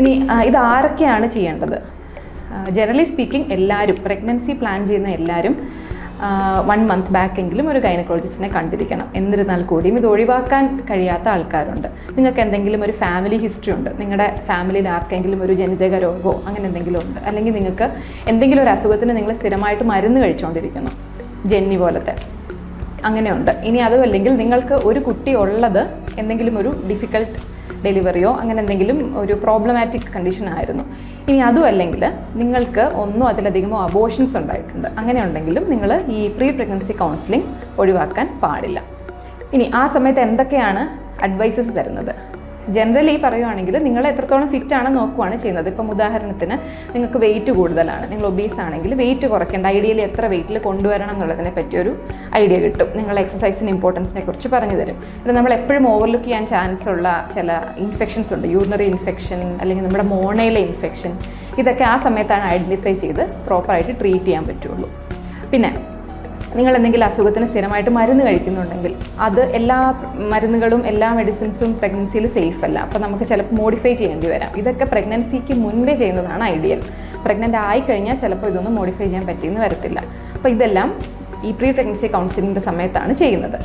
ഇനി ഇത് ആരൊക്കെയാണ് ചെയ്യേണ്ടത്? ജനറലി സ്പീക്കിംഗ് എല്ലാവരും, പ്രഗ്നൻസി പ്ലാൻ ചെയ്യുന്ന എല്ലാവരും 1 month ബാക്കെങ്കിലും ഒരു ഗൈനക്കോളജിസ്റ്റിനെ കണ്ടിരിക്കണം. എന്നിരുന്നാൽ കൂടിയും ഇത് ഒഴിവാക്കാൻ കഴിയാത്ത ആൾക്കാരുണ്ട്. നിങ്ങൾക്ക് എന്തെങ്കിലും ഒരു ഫാമിലി ഹിസ്റ്ററി ഉണ്ട്, നിങ്ങളുടെ ഫാമിലിയിൽ ആർക്കെങ്കിലും ഒരു ജനിതക രോഗമോ അങ്ങനെ എന്തെങ്കിലും ഉണ്ട്, അല്ലെങ്കിൽ നിങ്ങൾക്ക് എന്തെങ്കിലും ഒരു അസുഖത്തിന് നിങ്ങൾ സ്ഥിരമായിട്ട് മരുന്ന് കഴിച്ചുകൊണ്ടിരിക്കുന്നു, ജെന്നി പോലത്തെ, അങ്ങനെയുണ്ട്. ഇനി അതും അല്ലെങ്കിൽ നിങ്ങൾക്ക് ഒരു കുട്ടി ഉള്ളത് എന്തെങ്കിലും ഒരു ഡിഫിക്കൽട്ട് ഡെലിവറിയോ അങ്ങനെ എന്തെങ്കിലും ഒരു പ്രോബ്ലമാറ്റിക് കണ്ടീഷൻ ആയിരുന്നു. ഇനി അതും അല്ലെങ്കിൽ നിങ്ങൾക്ക് ഒന്നോ അതിലധികമോ അബോർഷൻസ് ഉണ്ടായിട്ടുണ്ട്, അങ്ങനെ ഉണ്ടെങ്കിലും നിങ്ങൾ ഈ പ്രീ പ്രഗ്നൻസി കൗൺസിലിംഗ് ഒഴിവാക്കാൻ പാടില്ല. ഇനി ആ സമയത്ത് എന്തൊക്കെയാണ് അഡ്വൈസസ് തരുന്നത്? ജനറലി പറയുകയാണെങ്കിൽ നിങ്ങൾ എത്രത്തോളം ഫിറ്റാണെന്ന് നോക്കുകയാണ് ചെയ്യുന്നത്. ഇപ്പം ഉദാഹരണത്തിന് നിങ്ങൾക്ക് വെയിറ്റ് കൂടുതലാണ്, നിങ്ങൾ ഒബീസ് ആണെങ്കിൽ വെയിറ്റ് കുറയ്ക്കേണ്ട, ഐഡിയലി എത്ര വെയിറ്റിൽ കൊണ്ടുവരണം എന്നുള്ളതിനെ പറ്റിയൊരു ഐഡിയ കിട്ടും. നിങ്ങൾ എക്സസൈസിന് ഇമ്പോർട്ടൻസിനെ കുറിച്ച് പറഞ്ഞു തരും. പിന്നെ നമ്മൾ എപ്പോഴും ഓവർലുക്ക് ചെയ്യാൻ ചാൻസ് ഉള്ള ചില ഇൻഫെക്ഷൻസ് ഉണ്ട്, യൂറിനറി ഇൻഫെക്ഷൻ അല്ലെങ്കിൽ നമ്മുടെ മോണയിലെ ഇൻഫെക്ഷൻ. ഇതൊക്കെ ആ സമയത്താണ് ഐഡൻറ്റിഫൈ ചെയ്ത് പ്രോപ്പറായിട്ട് ട്രീറ്റ് ചെയ്യാൻ പറ്റുള്ളൂ. പിന്നെ നിങ്ങൾ എന്തെങ്കിലും അസുഖത്തിന് സ്ഥിരമായിട്ട് മരുന്ന് കഴിക്കുന്നുണ്ടെങ്കിൽ അത് എല്ലാ മരുന്നുകളും എല്ലാ മെഡിസിൻസും പ്രഗ്നൻസിയിൽ സേഫ് അല്ല. അപ്പോൾ നമുക്ക് ചിലപ്പോൾ മോഡിഫൈ ചെയ്യേണ്ടി വരാം. ഇതൊക്കെ പ്രഗ്നൻസിക്ക് മുൻപേ ചെയ്യുന്നതാണ് ഐഡിയൽ. പ്രഗ്നൻ്റ് ആയിക്കഴിഞ്ഞാൽ ചിലപ്പോൾ ഇതൊന്നും മോഡിഫൈ ചെയ്യാൻ പറ്റിയെന്ന് വരത്തില്ല. അപ്പോൾ ഇതെല്ലാം ഈ പ്രീ പ്രഗ്നൻസി കൗൺസിലിങ്ങിൻ്റെ സമയത്താണ് ചെയ്യുന്നത്.